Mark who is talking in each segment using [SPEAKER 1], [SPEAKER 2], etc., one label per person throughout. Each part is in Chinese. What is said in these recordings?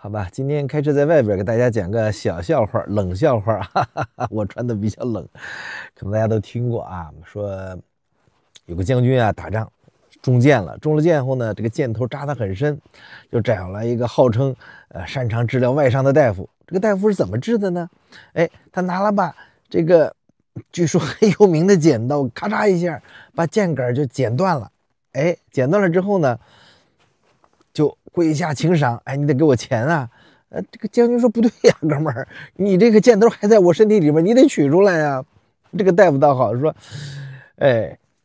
[SPEAKER 1] 好吧，今天开车在外边给大家讲个小笑话，冷笑话，哈哈哈，我穿的比较冷，可能大家都听过啊。说有个将军啊，打仗中箭了，中了箭后呢，这个箭头扎得很深，就找了一个号称擅长治疗外伤的大夫。这个大夫是怎么治的呢？他拿了把这个据说很有名的剪刀，咔嚓一下把箭杆就剪断了。剪断了之后呢，就跪下请赏，你得给我钱啊！这个将军说不对呀，哥们儿，你这个箭头还在我身体里边，你得取出来呀。这个大夫倒好说，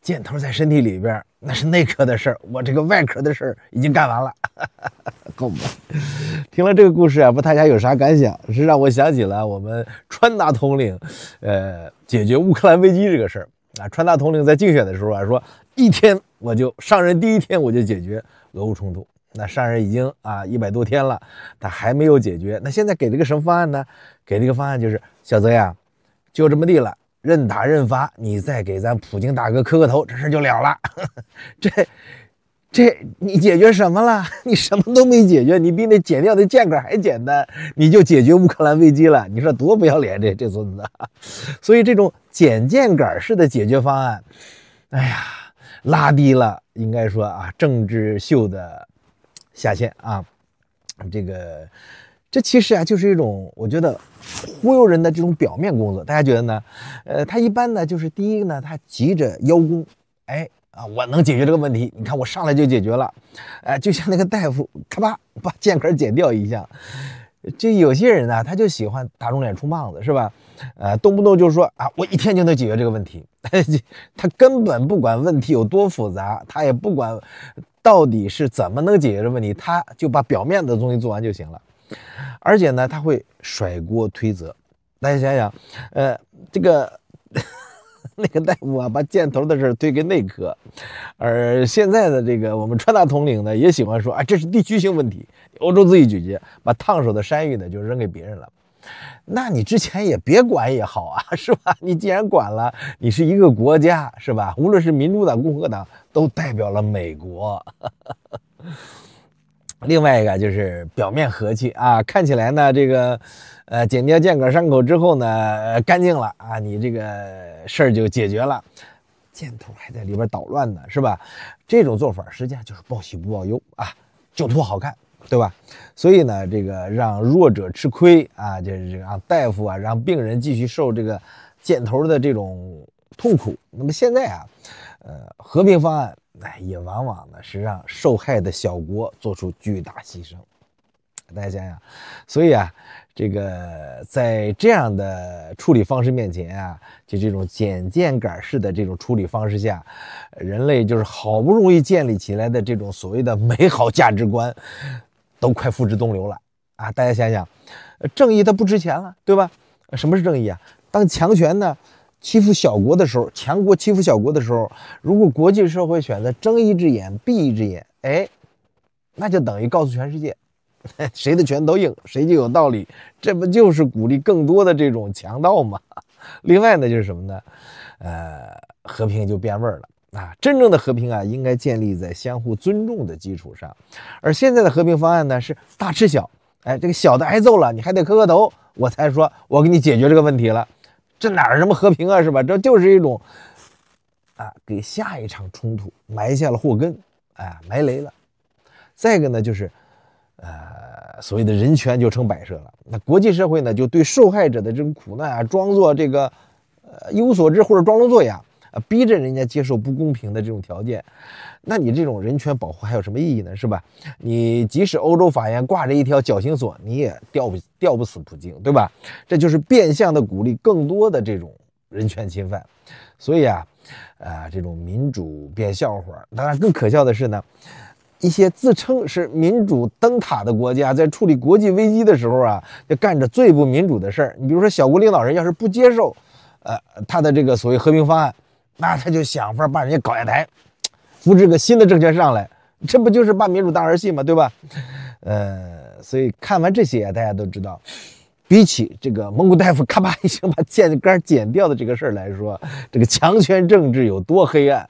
[SPEAKER 1] 箭头在身体里边那是内科的事儿，我这个外科的事儿已经干完了。够吧？听了这个故事啊，不大家有啥感想？是让我想起了我们川大统领，解决乌克兰危机这个事儿啊。川大统领在竞选的时候啊，说一天我就上任第一天我就解决俄乌冲突。那上任已经100多天了，他还没有解决。那现在给了个什么方案呢？给这个方案就是小泽呀，就这么地了，认打认罚，你再给咱普京大哥磕个头，这事就了了。这你解决什么了？你什么都没解决，你比那剪掉的箭杆还简单，你就解决乌克兰危机了。你说多不要脸，这孙子！所以这种剪箭杆式的解决方案，拉低了应该说政治秀的下限啊。这其实就是一种我觉得忽悠人的这种表面工作。大家觉得呢？他一般呢就是第一个呢，他急着邀功，我能解决这个问题，你看我上来就解决了，就像那个大夫咔吧把箭杆剪掉一样。这有些人呢，他就喜欢打肿脸充胖子，是吧？动不动就说我一天就能解决这个问题，他根本不管问题有多复杂，他也不管到底是怎么能解决这个问题，他就把表面的东西做完就行了。而且呢，他会甩锅推责。大家想想，这个那个大夫把箭头的事推给内科，而现在的这个我们川大统领呢，也喜欢说这是地区性问题，欧洲自己解决，把烫手的山芋呢就扔给别人了。那你之前也别管也好是吧？你既然管了，你是一个国家，是吧？无论是民主党、共和党，都代表了美国。另外一个就是表面和气看起来呢，这个剪掉箭杆伤口之后呢，干净了你这个事儿就解决了，箭头还在里边捣乱呢，是吧？这种做法实际上就是报喜不报忧就图好看，对吧？所以呢，这个让弱者吃亏就是让大夫让病人继续受这个箭头的这种痛苦。那么现在和平方案也往往呢是让受害的小国做出巨大牺牲。大家想想，所以这个在这样的处理方式面前就这种剪箭杆式的这种处理方式下，人类就是好不容易建立起来的这种所谓的美好价值观，都快付之东流了大家想想，正义它不值钱了，对吧？什么是正义当强权呢欺负小国的时候，强国欺负小国的时候，如果国际社会选择睁一只眼闭一只眼，那就等于告诉全世界谁的拳头硬，谁就有道理，这不就是鼓励更多的这种强盗吗？另外呢，就是什么呢？和平就变味儿了真正的和平应该建立在相互尊重的基础上，而现在的和平方案呢是大吃小，这个小的挨揍了，你还得磕个头，我才说我给你解决这个问题了，这哪是什么和平是吧？这就是一种给下一场冲突埋下了祸根，埋雷了。再一个呢，就是所谓的人权就成摆设了。那国际社会呢，就对受害者的这种苦难装作这个一无所知或者装聋作哑，逼着人家接受不公平的这种条件。那你这种人权保护还有什么意义呢？是吧？你即使欧洲法院挂着一条绞刑索，你也吊不死普京，对吧？这就是变相的鼓励更多的这种人权侵犯。所以这种民主变笑话。当然更可笑的是呢，一些自称是民主灯塔的国家，在处理国际危机的时候就干着最不民主的事儿。你比如说小国领导人要是不接受他的这个所谓和平方案，那他就想法把人家搞下台，扶植个新的政权上来，这不就是把民主当儿戏吗？对吧？所以看完这些大家都知道，比起这个蒙古大夫咔吧一声把箭杆剪掉的这个事儿来说，这个强权政治有多黑暗。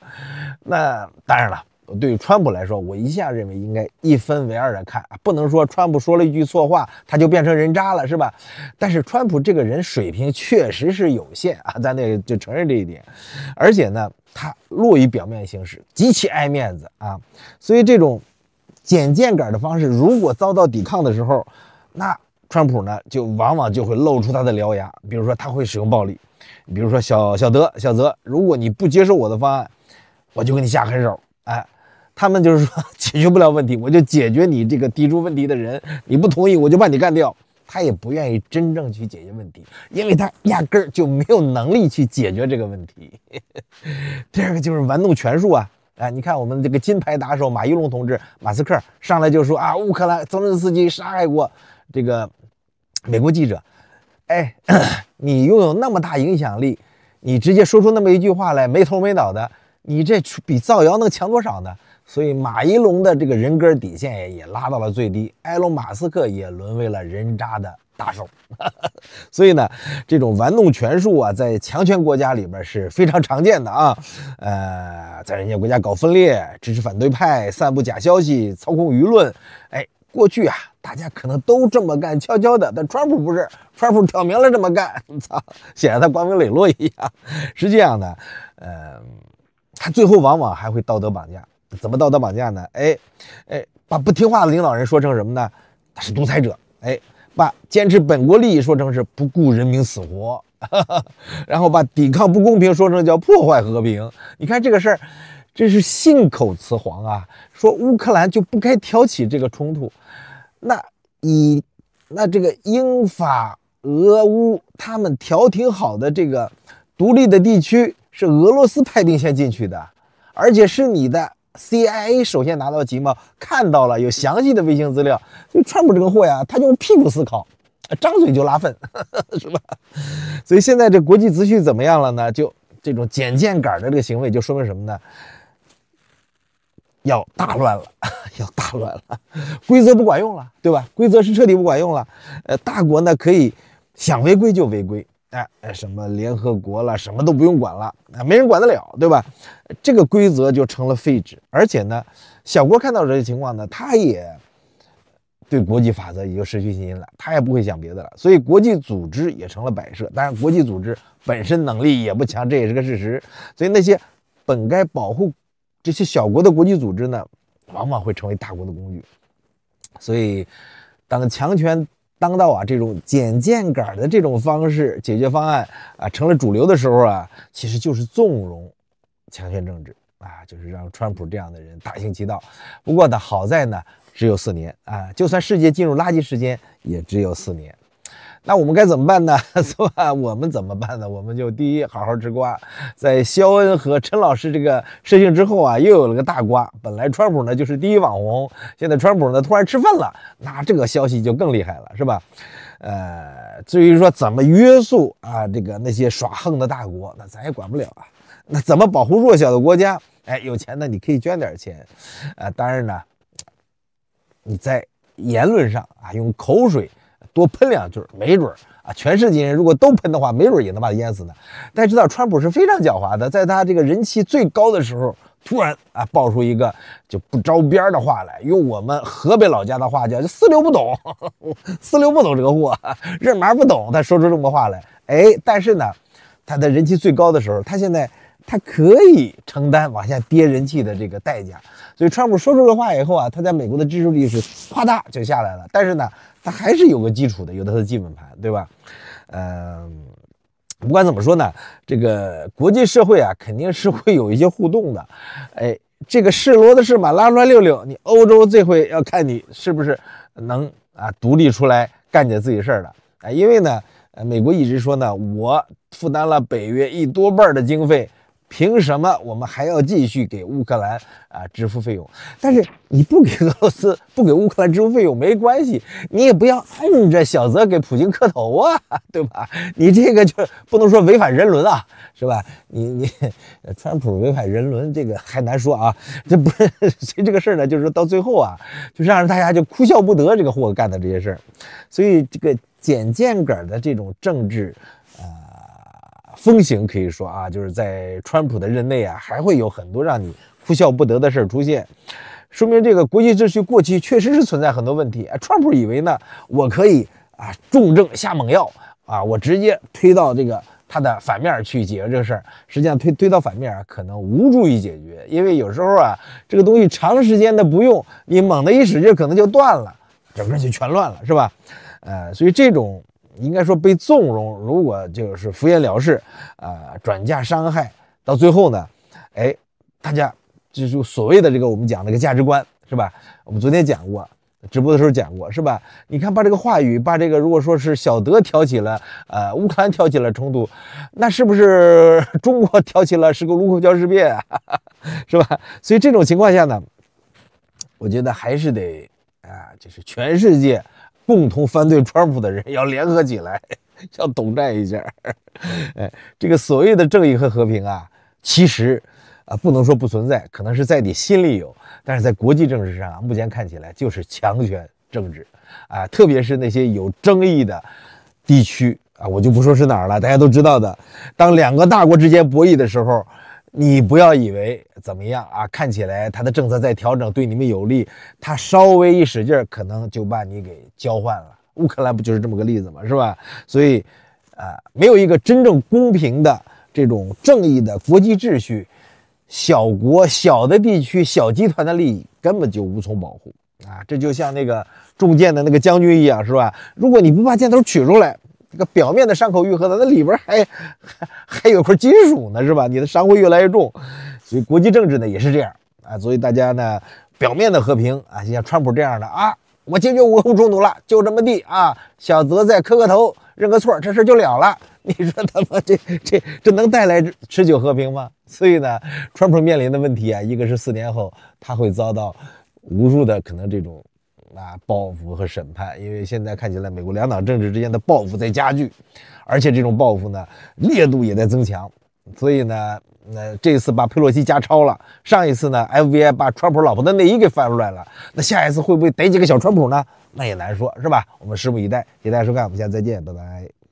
[SPEAKER 1] 那当然了，对于川普来说，我一向认为应该一分为二的看，不能说川普说了一句错话，他就变成人渣了，是吧？但是川普这个人水平确实是有限啊，咱得就承认这一点。而且呢，他落于表面行事，极其爱面子啊，所以这种捡箭杆的方式，如果遭到抵抗的时候，那川普呢就往往就会露出他的獠牙，比如说他会使用暴力，比如说小泽，如果你不接受我的方案，我就给你下狠手，哎。他们就是说解决不了问题，我就解决你这个提出问题的人，你不同意我就把你干掉。他也不愿意真正去解决问题，因为他压根儿就没有能力去解决这个问题。第二个就是玩弄权术啊，你看我们这个金牌打手马一龙同志，马斯克上来就说啊，乌克兰泽连斯基杀害过这个美国记者，你拥有那么大影响力，你直接说出那么一句话来，没头没脑的，你这比造谣能强多少呢？所以马一龙的这个人格底线也拉到了最低，埃隆·马斯克也沦为了人渣的大手。所以呢，这种玩弄权术啊，在强权国家里边是非常常见的啊。在人家国家搞分裂，支持反对派，散布假消息，操控舆论。过去啊，大家可能都这么干，悄悄的，但川普不是，川普挑明了这么干，操，显得他光明磊落一样。实际上呢，他最后往往还会道德绑架。怎么道德绑架呢？把不听话的领导人说成什么呢？他是独裁者。把坚持本国利益说成是不顾人民死活，然后把抵抗不公平说成叫破坏和平。你看这个事儿，这是信口雌黄啊！说乌克兰就不该挑起这个冲突，那这个英法俄乌他们调停好的这个独立的地区是俄罗斯派兵先进去的，而且是你的。CIA 首先拿到情报，看到了有详细的卫星资料，就川普这个货呀，他就用屁股思考，张嘴就拉粪，是吧？所以现在这国际秩序怎么样了呢？就这种捡箭杆的这个行为，就说明什么呢？要大乱了，要大乱了，规则不管用了，对吧？规则是彻底不管用了。大国呢可以想违规就违规。什么联合国了，什么都不用管了，没人管得了，对吧？这个规则就成了废纸。而且呢，小国看到这些情况呢，他也对国际法则也就失去信心了，他也不会想别的了。所以国际组织也成了摆设。当然，国际组织本身能力也不强，这也是个事实。所以那些本该保护这些小国的国际组织呢，往往会成为大国的工具。所以，当强权当道啊，这种捡箭杆的这种方式解决方案啊，成了主流的时候啊，其实就是纵容强权政治啊，就是让川普这样的人大行其道。不过呢，好在呢，只有4年啊，就算世界进入垃圾时间，也只有4年。那我们该怎么办呢？是吧？我们怎么办呢？我们就第一，好好吃瓜。在肖恩和陈老师这个事情之后啊，又有了个大瓜。本来川普呢就是第一网红，现在川普呢突然吃饭了，那这个消息就更厉害了，是吧？至于说怎么约束啊这个那些耍横的大国，那咱也管不了啊。那怎么保护弱小的国家？有钱呢你可以捐点钱，当然呢，你在言论上啊用口水多喷2句，没准啊，全世界人如果都喷的话，没准也能把他淹死呢。大家知道，川普是非常狡猾的，在他这个人气最高的时候，突然啊爆出一个就不着边的话来，用我们河北老家的话叫就四流不懂，四流不懂这个货，认码不懂，他说出这么话来。但是呢，他的人气最高的时候，他可以承担往下跌人气的这个代价。所以川普说出这话以后啊，他在美国的支持率是啪嗒就下来了。但是呢，他还是有个基础的，有他的基本盘，对吧？不管怎么说呢，这个国际社会啊，肯定是会有一些互动的。这个是骡子是马拉出来溜溜，你欧洲这回要看你是不是能啊独立出来干点自己事儿了。因为呢，美国一直说呢，我负担了北约1多半的经费。凭什么我们还要继续给乌克兰支付费用？但是你不给俄罗斯、不给乌克兰支付费用没关系，你也不要按着小泽给普京磕头啊，对吧？你这个就不能说违反人伦啊，是吧？你川普违反人伦这个还难说啊，这不是所以这个事儿呢，就是说到最后啊，就让大家就哭笑不得这个货干的这些事儿，所以这个捡箭杆的这种政治风行可以说啊，就是在川普的任内啊，还会有很多让你哭笑不得的事儿出现，说明这个国际秩序过去确实是存在很多问题。川普以为呢，我可以重症下猛药我直接推到这个它的反面去解决这个事儿。实际上推到反面可能无助于解决，因为有时候这个东西长时间的不用，你猛的一使劲可能就断了，整个就全乱了，是吧？所以这种应该说被纵容，如果就是敷衍了事转嫁伤害，到最后呢，大家就是所谓的这个我们讲这个价值观，是吧？我们昨天讲过，直播的时候讲过，是吧？你看把这个话语，把这个如果说是小德挑起了乌克兰挑起了冲突，那是不是中国挑起了是个卢沟桥事变是吧？所以这种情况下呢，我觉得还是得就是全世界共同反对川普的人要联合起来，要统战一下。这个所谓的正义和和平其实不能说不存在，可能是在你心里有，但是在国际政治上目前看起来就是强权政治特别是那些有争议的地区我就不说是哪儿了，大家都知道的。当两个大国之间博弈的时候，你不要以为怎么样看起来他的政策在调整，对你们有利，他稍微一使劲可能就把你给交换了。乌克兰不就是这么个例子吗？是吧？所以没有一个真正公平的这种正义的国际秩序，小国、小的地区、小集团的利益根本就无从保护这就像那个中箭的那个将军一样，是吧？如果你不把箭头取出来，这个表面的伤口愈合了，那里边还有块金属呢，是吧？你的伤会越来越重。所以国际政治呢也是这样所以大家呢表面的和平像川普这样的我解决俄乌冲突了，就这么地小泽再磕个头认个错，这事就了了。你说他妈这能带来持久和平吗？所以呢，川普面临的问题一个是4年后他会遭到无数的可能这种报复和审判，因为现在看起来美国两党政治之间的报复在加剧，而且这种报复呢烈度也在增强。所以呢这一次把佩洛西加抄了，上一次呢 FBI 把川普老婆的内衣给翻出来了，那下一次会不会逮几个小川普呢？那也难说，是吧？我们拭目以待。谢谢大家收看，我们下次再见，拜拜。